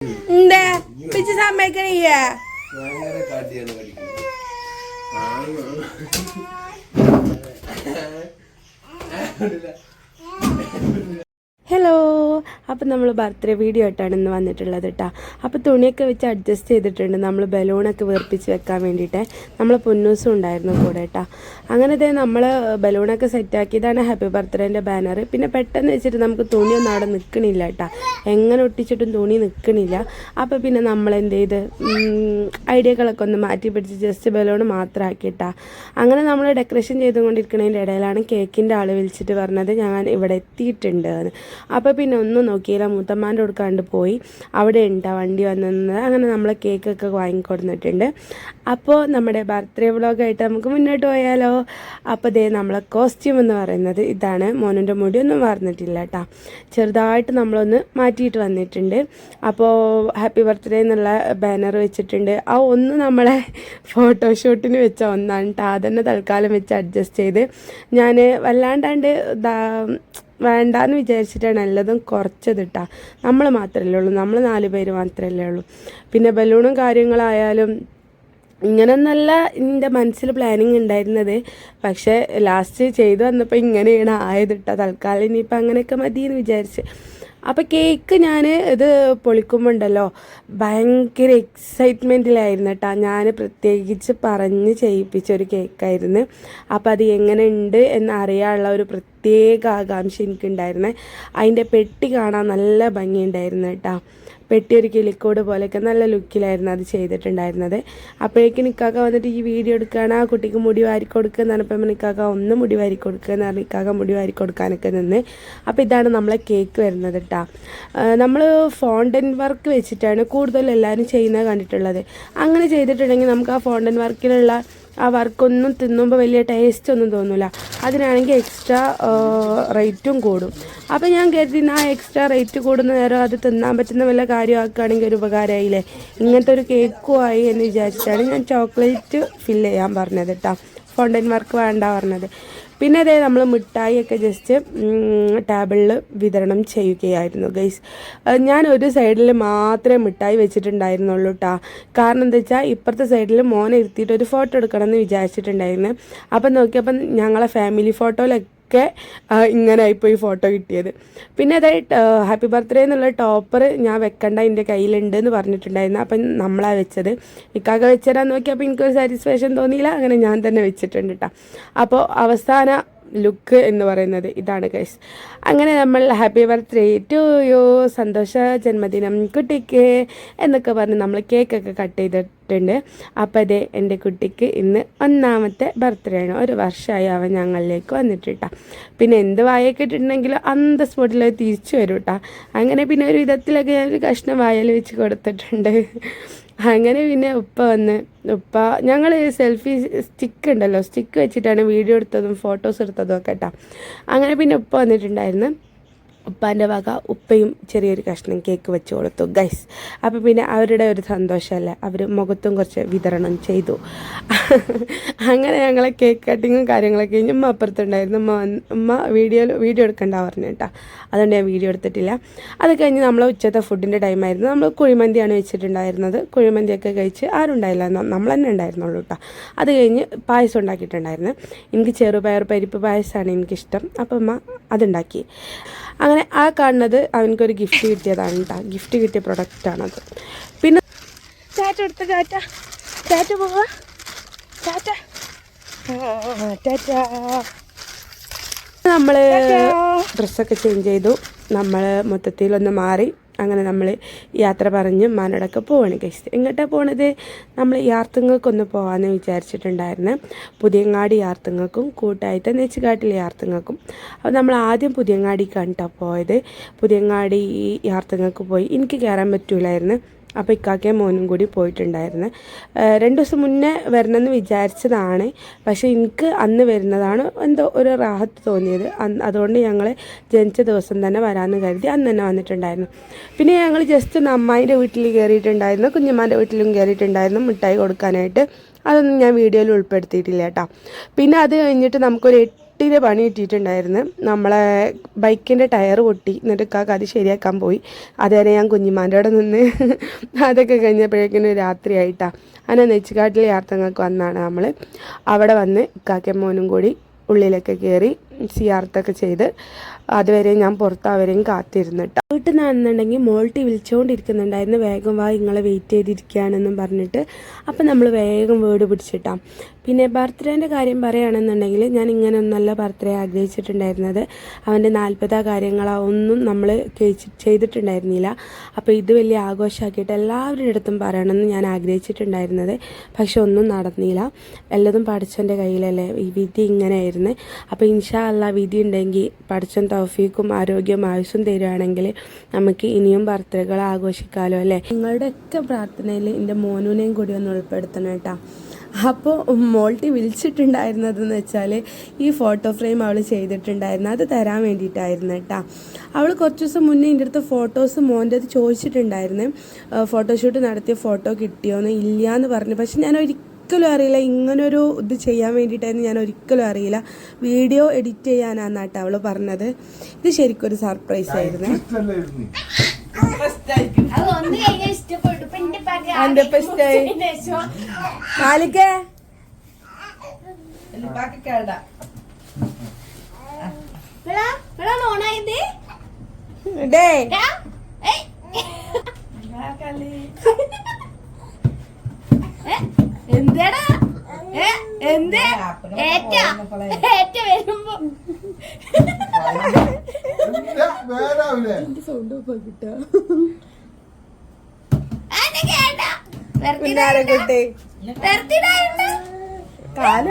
എന്താ pitch സമ്മതിക്കണില്ല. Hello, അപ്പം നമ്മൾ ബർത്ത്ഡേ വീഡിയോ ആയിട്ടാണ് ഇന്ന് വന്നിട്ടുള്ളത് കേട്ടോ. അപ്പോൾ തുണിയൊക്കെ വെച്ച് അഡ്ജസ്റ്റ് ചെയ്തിട്ടുണ്ട്. നമ്മൾ ബലൂണൊക്കെ വീർപ്പിച്ച് വെക്കാൻ വേണ്ടിയിട്ട് നമ്മൾ പൊന്നൂസും ഉണ്ടായിരുന്നു കൂടെ കേട്ടോ. അങ്ങനത്തെ നമ്മൾ ബലൂണൊക്കെ സെറ്റാക്കിയതാണ് ഹാപ്പി ബർത്ത്ഡേൻ്റെ ബാനർ. പിന്നെ പെട്ടെന്ന് വെച്ചിട്ട് നമുക്ക് തുണിയൊന്നും അവിടെ നിൽക്കണില്ല കേട്ടോ, എങ്ങനെ ഒട്ടിച്ചിട്ടും തുണി നിൽക്കണില്ല. അപ്പോൾ പിന്നെ നമ്മൾ എന്ത് ചെയ്ത് ഐഡിയകളൊക്കെ ഒന്ന് മാറ്റി പിടിച്ച് ജസ്റ്റ് ബലൂൺ മാത്രം ആക്കിയിട്ടാ. അങ്ങനെ നമ്മൾ ഡെക്കറേഷൻ ചെയ്തുകൊണ്ടിരിക്കുന്നതിൻ്റെ ഇടയിലാണ് കേക്കിൻ്റെ ആൾ വിളിച്ചിട്ട് പറഞ്ഞത് ഞാൻ ഇവിടെ എത്തിയിട്ടുണ്ട് എന്ന്. അപ്പോൾ പിന്നെ ഒന്നും നോക്കിയില്ല, മൂത്തമ്മാൻ്റെ കൊടുക്കാണ്ട് പോയി. അവിടെ ഉണ്ടാ വണ്ടി വന്നത്. അങ്ങനെ നമ്മൾ കേക്കൊക്കെ വാങ്ങിക്കൊടുത്തിട്ടുണ്ട്. അപ്പോൾ നമ്മുടെ ബർത്ത്ഡേ വ്ളോഗായിട്ട് നമുക്ക് മുന്നോട്ട് പോയാലോ. അപ്പോൾ ദേ നമ്മളെ കോസ്റ്റ്യൂം എന്ന് പറയുന്നത് ഇതാണ്. മോനുൻ്റെ മുടിയൊന്നും വാർന്നിട്ടില്ല കേട്ടോ, ചെറുതായിട്ട് നമ്മളൊന്ന് മാറ്റിയിട്ട് വന്നിട്ടുണ്ട്. അപ്പോൾ ഹാപ്പി ബർത്ത്ഡേ എന്നുള്ള ബാനർ വെച്ചിട്ടുണ്ട്. ആ ഒന്ന് നമ്മളെ ഫോട്ടോഷൂട്ടിന് വെച്ച ഒന്നാണ് കേട്ടോ. അതന്നെ തൽക്കാലം വെച്ച് അഡ്ജസ്റ്റ് ചെയ്ത് ഞാൻ വല്ലാണ്ടാണ്ട് വേണ്ടാന്ന് വിചാരിച്ചിട്ടാണ് എല്ലതും കുറച്ചത് ഇട്ടാ. നമ്മൾ മാത്രമല്ലേ ഉള്ളൂ, നമ്മൾ 4 പേര് മാത്രമല്ലേ ഉള്ളൂ. പിന്നെ ബലൂണും കാര്യങ്ങളായാലും ഇങ്ങനെയൊന്നല്ല എൻ്റെ മനസ്സിൽ പ്ലാനിങ് ഉണ്ടായിരുന്നത്. പക്ഷേ ലാസ്റ്റ് ചെയ്തു വന്നപ്പോൾ ഇങ്ങനെയാണ് ആയത് ഇട്ടാ. തൽക്കാലം ഇനിയിപ്പോൾ അങ്ങനെയൊക്കെ മതിയെന്ന് വിചാരിച്ച്. അപ്പോൾ കേക്ക് ഞാൻ ഇത് പൊളിക്കുമ്പോൾ ഉണ്ടല്ലോ ഭയങ്കര എക്സൈറ്റ്മെൻറ്റിലായിരുന്നു കേട്ടോ. ഞാൻ പ്രത്യേകിച്ച് പറഞ്ഞ് ചെയ്യിപ്പിച്ചൊരു കേക്കായിരുന്നു. അപ്പോൾ അത് എങ്ങനെ ഉണ്ട് എന്നറിയാനുള്ള ഒരു പ്രത്യേക ആകാംക്ഷ എനിക്കുണ്ടായിരുന്നേ. അതിൻ്റെ പെട്ടി കാണാൻ നല്ല ഭംഗിയുണ്ടായിരുന്നു കേട്ടോ. പെട്ടി ഒരു കിളിക്കോട് പോലെയൊക്കെ നല്ല ലുക്കിലായിരുന്നു അത് ചെയ്തിട്ടുണ്ടായിരുന്നത്. അപ്പോഴേക്കും നിക്കാക്ക വന്നിട്ട് ഈ വീഡിയോ എടുക്കുകയാണ്, ആ കുട്ടിക്ക് മുടി വാരി കൊടുക്കുക എന്ന് പറഞ്ഞപ്പോൾ നിക്കാക്ക ഒന്ന് മുടി വാരി കൊടുക്കുക എന്ന് പറഞ്ഞ് നിക്കാക്ക മുടി വാരി കൊടുക്കാനൊക്കെ നിന്ന്. അപ്പോൾ ഇതാണ് നമ്മളെ കേക്ക് വരുന്നത് കേട്ടോ. നമ്മൾ ഫോണ്ടൻ വർക്ക് വെച്ചിട്ടാണ് കൂടുതൽ എല്ലാവരും ചെയ്യുന്നത് കണ്ടിട്ടുള്ളത്. അങ്ങനെ ചെയ്തിട്ടുണ്ടെങ്കിൽ നമുക്ക് ആ ഫോണ്ടൻ വർക്കിലുള്ള ആ വർക്കൊന്നും തിന്നുമ്പോൾ വലിയ ടേസ്റ്റ് ഒന്നും തോന്നില്ല. അതിനാണെങ്കിൽ എക്സ്ട്രാ റേറ്റും കൂടും. അപ്പോൾ ഞാൻ കരുതി ആ എക്സ്ട്രാ റേറ്റ് കൂടുന്ന നേരം അത് തിന്നാൻ പറ്റുന്ന വല്ല കാര്യമാക്കുകയാണെങ്കിൽ ഒരു ഉപകാരമായില്ലേ, ഇങ്ങനത്തെ ഒരു കേക്കുമായി എന്ന് വിചാരിച്ചിട്ടാണ് ഞാൻ ചോക്ലേറ്റ് ഫില്ല് ചെയ്യാൻ പറഞ്ഞത് കേട്ടോ, ഫോണ്ടൻ വർക്ക് വേണ്ട പറഞ്ഞത്. പിന്നെ അതേ നമ്മൾ മിഠായിയൊക്കെ ജസ്റ്റ് ടേബിളിൽ വിതരണം ചെയ്യുകയായിരുന്നു ഗൈസ്. ഞാൻ ഒരു സൈഡിൽ മാത്രമേ മിഠായി വെച്ചിട്ടുണ്ടായിരുന്നുള്ളൂ കേട്ടോ. കാരണം എന്താ വെച്ചാൽ ഇപ്പുറത്തെ സൈഡിൽ മോനെ ഇരുത്തിയിട്ട് ഒരു ഫോട്ടോ എടുക്കണം എന്ന് വിചാരിച്ചിട്ടുണ്ടായിരുന്നു. അപ്പം നോക്കിയപ്പം ഞങ്ങളെ ഫാമിലി ഫോട്ടോയിലൊക്കെ ഇങ്ങനെ ആയിപ്പോയി ഫോട്ടോ കിട്ടിയത്. പിന്നെ അതായത് ഹാപ്പി ബർത്ത്ഡേ എന്നുള്ള ടോപ്പർ ഞാൻ വെക്കണ്ട, എൻ്റെ കയ്യിലുണ്ട് എന്ന് പറഞ്ഞിട്ടുണ്ടായിരുന്നു. അപ്പം നമ്മളാ വെച്ചത്. ഇക്കാക്ക വെച്ചതാ നോക്കിയപ്പോൾ എനിക്കൊരു സാറ്റിസ്ഫാക്ഷൻ തോന്നിയില്ല. അങ്ങനെ ഞാൻ തന്നെ വെച്ചിട്ടുണ്ട് കേട്ടോ. അപ്പോൾ അവസാന ലുക്ക് എന്ന് പറയുന്നത് ഇതാണ് ഗൈസ്. അങ്ങനെ നമ്മൾ ഹാപ്പി ബർത്ത്ഡേ ടു യു, സന്തോഷ ജന്മദിനം കുട്ടിക്ക് എന്നൊക്കെ പറഞ്ഞ് നമ്മൾ കേക്കൊക്കെ കട്ട് ചെയ്തിട്ടുണ്ട്. അപ്പോൾ അതേ എൻ്റെ കുട്ടിക്ക് ഇന്ന് 1ാമത്തെ ബർത്ത്ഡേ ആണ്. 1 വർഷമായി അവൻ ഞങ്ങളിലേക്ക് വന്നിട്ടാ. പിന്നെ എന്ത് വായൊക്കെ ഇട്ടിട്ടുണ്ടെങ്കിലും അന്ത സ്പോട്ടിൽ തിരിച്ചു വരും കേട്ടോ. അങ്ങനെ പിന്നെ ഒരു വിധത്തിലൊക്കെ ഞാനൊരു കഷ്ണം വായൽ വെച്ച് കൊടുത്തിട്ടുണ്ട്. അങ്ങനെ പിന്നെ ഉപ്പ ഞങ്ങൾ സെൽഫി സ്റ്റിക്ക് ഉണ്ടല്ലോ, സ്റ്റിക്ക് വെച്ചിട്ടാണ് വീഡിയോ എടുത്തതും ഫോട്ടോസ് എടുത്തതും ഒക്കെ കേട്ടോ. അങ്ങനെ പിന്നെ ഉപ്പ വന്നിട്ടുണ്ടായിരുന്നു. ഉപ്പാൻ്റെ വക ഉപ്പയും ചെറിയൊരു കഷ്ണം കേക്ക് വെച്ച് കൊടുത്തു ഗൈസ്. അപ്പോൾ പിന്നെ അവരുടെ ഒരു സന്തോഷമല്ലേ, അവർ മുഖത്തും കുറച്ച് വിതരണം ചെയ്തു. അങ്ങനെ ഞങ്ങളെ കേക്ക് കട്ടിങ്ങും കാര്യങ്ങളൊക്കെ കഴിഞ്ഞ് ഉമ്മ അപ്പുറത്തുണ്ടായിരുന്നു. ഉമ്മ വീഡിയോ എടുക്കണ്ട പറഞ്ഞു കേട്ടോ, അതുകൊണ്ട് ഞാൻ വീഡിയോ എടുത്തിട്ടില്ല. അത് കഴിഞ്ഞ് നമ്മൾ ഉച്ചത്തെ ഫുഡിൻ്റെ ടൈമായിരുന്നു. നമ്മൾ കുഴിമന്തിയാണ് വെച്ചിട്ടുണ്ടായിരുന്നത്. കുഴിമന്തിയൊക്കെ കഴിച്ച് ആരും ഉണ്ടായില്ല, നമ്മൾ തന്നെ ഉണ്ടായിരുന്നുള്ളൂ കേട്ടോ. അത് കഴിഞ്ഞ് പായസം ഉണ്ടാക്കിയിട്ടുണ്ടായിരുന്നു. എനിക്ക് ചെറുപയർ പരിപ്പ് പായസമാണ് എനിക്കിഷ്ടം. അപ്പം ഉമ്മ അതുണ്ടാക്കി. അങ്ങനെ ആ കാണുന്നത് അവനക്കൊരു ഗിഫ്റ്റ് കിട്ടിയതാണ് കേട്ടോ. ഗിഫ്റ്റ് കിട്ടിയ പ്രൊഡക്റ്റാണത്. പിന്നെ ചാറ്റ എടുത്ത ചാറ്റ പോവാ ചാറ്റ. നമ്മൾ ഡ്രസ്സൊക്കെ ചേഞ്ച് ചെയ്തു. നമ്മൾ മൊത്തത്തിലൊന്ന് മാറി. അങ്ങനെ നമ്മൾ യാത്ര പറഞ്ഞ് മാനോടൊക്കെ പോവാണ് ഗൈസ്. എങ്ങോട്ടാണ് പോണത്? നമ്മൾ യാർത്തുങ്ങൾക്കൊന്ന് പോകാമെന്ന് വിചാരിച്ചിട്ടുണ്ടായിരുന്നു. പുതിയങ്ങാടി യാർത്തുങ്ങൾക്കും കൂട്ടായിട്ട് നെച്ചുകാട്ടിലെ യാർത്തുങ്ങൾക്കും. അപ്പോൾ നമ്മൾ ആദ്യം പുതിയങ്ങാടിക്കാണ് കേട്ടോ പോയത്. പുതിയങ്ങാടി യാർത്തുങ്ങൾക്ക് പോയി. എനിക്ക് കയറാൻ പറ്റൂലായിരുന്നു. അപ്പോൾ ഇക്കാക്കയും മോനും കൂടി പോയിട്ടുണ്ടായിരുന്നു. 2 ദിവസം മുന്നേ വരണമെന്ന് വിചാരിച്ചതാണ്. പക്ഷേ എനിക്ക് അന്ന് വരുന്നതാണ് എന്തോ ഒരു റാഹത്ത് തോന്നിയത്. അതുകൊണ്ട് ഞങ്ങൾ ജനിച്ച ദിവസം തന്നെ വരാമെന്ന് കരുതി അന്ന് തന്നെ വന്നിട്ടുണ്ടായിരുന്നു. പിന്നെ ഞങ്ങൾ ജസ്റ്റ് അമ്മായിൻ്റെ വീട്ടിൽ കയറിയിട്ടുണ്ടായിരുന്നു, കുഞ്ഞമ്മാൻ്റെ വീട്ടിലും കയറിയിട്ടുണ്ടായിരുന്നു മിഠായി കൊടുക്കാനായിട്ട്. അതൊന്നും ഞാൻ വീഡിയോയിൽ ഉൾപ്പെടുത്തിയിട്ടില്ല കേട്ടോ. പിന്നെ അത് കഴിഞ്ഞിട്ട് നമുക്കൊരു പൊട്ടിയുടെ പണി കിട്ടിയിട്ടുണ്ടായിരുന്നു. നമ്മളെ ബൈക്കിൻ്റെ ടയർ പൊട്ടി. എന്നിട്ട് കാക്ക അത് ശരിയാക്കാൻ പോയി. അതുവരെ ഞാൻ കുഞ്ഞിമാൻ്റെ അവിടെ നിന്ന് അതൊക്കെ കഴിഞ്ഞപ്പോഴേക്കിനും രാത്രിയായിട്ടാണ്. അങ്ങനെ നെച്ചിക്കാട്ടിലെ യാത്രങ്ങൾക്ക് വന്നാണ് നമ്മൾ. അവിടെ വന്ന് കാക്കയും മോനും കൂടി ഉള്ളിലൊക്കെ കയറി സിയാർത്തൊക്കെ ചെയ്ത് അതുവരെ ഞാൻ പുറത്ത് അവരെയും കാത്തിരുന്നിട്ട് വീട്ടിൽ നിന്നാണെന്നുണ്ടെങ്കിൽ മോൾട്ടി വിളിച്ചുകൊണ്ടിരിക്കുന്നുണ്ടായിരുന്നു, വേഗം വാ നിങ്ങളെ വെയിറ്റ് ചെയ്തിരിക്കുകയാണെന്നും പറഞ്ഞിട്ട്. അപ്പം നമ്മൾ വേഗം വീട് പിടിച്ചിട്ടാം. പിന്നെ ബർത്ത്ഡേൻ്റെ കാര്യം പറയുകയാണെന്നുണ്ടെങ്കിൽ ഞാൻ ഇങ്ങനെ ഒന്നല്ല ബർത്ത്ഡേ ആഗ്രഹിച്ചിട്ടുണ്ടായിരുന്നത്. അവൻ്റെ 40 കാര്യങ്ങളൊന്നും നമ്മൾ ചെയ്തിട്ടുണ്ടായിരുന്നില്ല. അപ്പോൾ ഇത് വലിയ ആഘോഷമാക്കിയിട്ട് എല്ലാവരുടെ അടുത്തും പറയണമെന്ന് ഞാൻ ആഗ്രഹിച്ചിട്ടുണ്ടായിരുന്നത്. പക്ഷെ ഒന്നും നടന്നില്ല. എല്ലതും പഠിച്ചവൻ്റെ കയ്യിലല്ലേ, ഈ വിധി ഇങ്ങനെയായിരുന്നു. അപ്പോൾ ഇൻഷാ അല്ലാഹ് വിധി ഉണ്ടെങ്കിൽ പഠിച്ചൻ തൗഫീക്കും ആരോഗ്യം ആയുസ്സും തരുവാണെങ്കിൽ നമുക്ക് ഇനിയും ബർത്ത്ഡേകൾ ആഘോഷിക്കാമല്ലോ അല്ലേ. നിങ്ങളുടെയൊക്കെ പ്രാർത്ഥനയിൽ എൻ്റെ മോനുവിനെയും കൂടി ഒന്ന് ഉൾപ്പെടുത്തണം കേട്ടോ. അപ്പോൾ മോൾട്ടി വിളിച്ചിട്ടുണ്ടായിരുന്നതെന്ന് വെച്ചാൽ ഈ ഫോട്ടോ ഫ്രെയിം അവൾ ചെയ്തിട്ടുണ്ടായിരുന്നു, അത് തരാൻ വേണ്ടിയിട്ടായിരുന്നു കേട്ടോ. അവൾ കുറച്ച് ദിവസം മുന്നേ എൻ്റെ അടുത്ത് ഫോട്ടോസ് മോൻ്റെ അത് ചോദിച്ചിട്ടുണ്ടായിരുന്നു, ഫോട്ടോഷൂട്ട് നടത്തിയ ഫോട്ടോ കിട്ടിയോന്ന്. ഇല്ലയെന്ന് പറഞ്ഞു. പക്ഷെ ഞാൻ ഒരിക്കലും അറിയില്ല ഇങ്ങനൊരു ഇത് ചെയ്യാൻ വേണ്ടിയിട്ടായിരുന്നു, ഞാൻ ഒരിക്കലും അറിയില്ല. വീഡിയോ എഡിറ്റ് ചെയ്യാനാണ് കേട്ടോ അവൾ പറഞ്ഞത്. ഇത് ശരിക്കും ഒരു സർപ്രൈസ് ആയിരുന്നു. എന്താടാ എന്തേ ഏറ്റ വരുമ്പോ സൗണ്ട് ഓഫ് ആക്കിട്ടാ കുട്ടി കാലം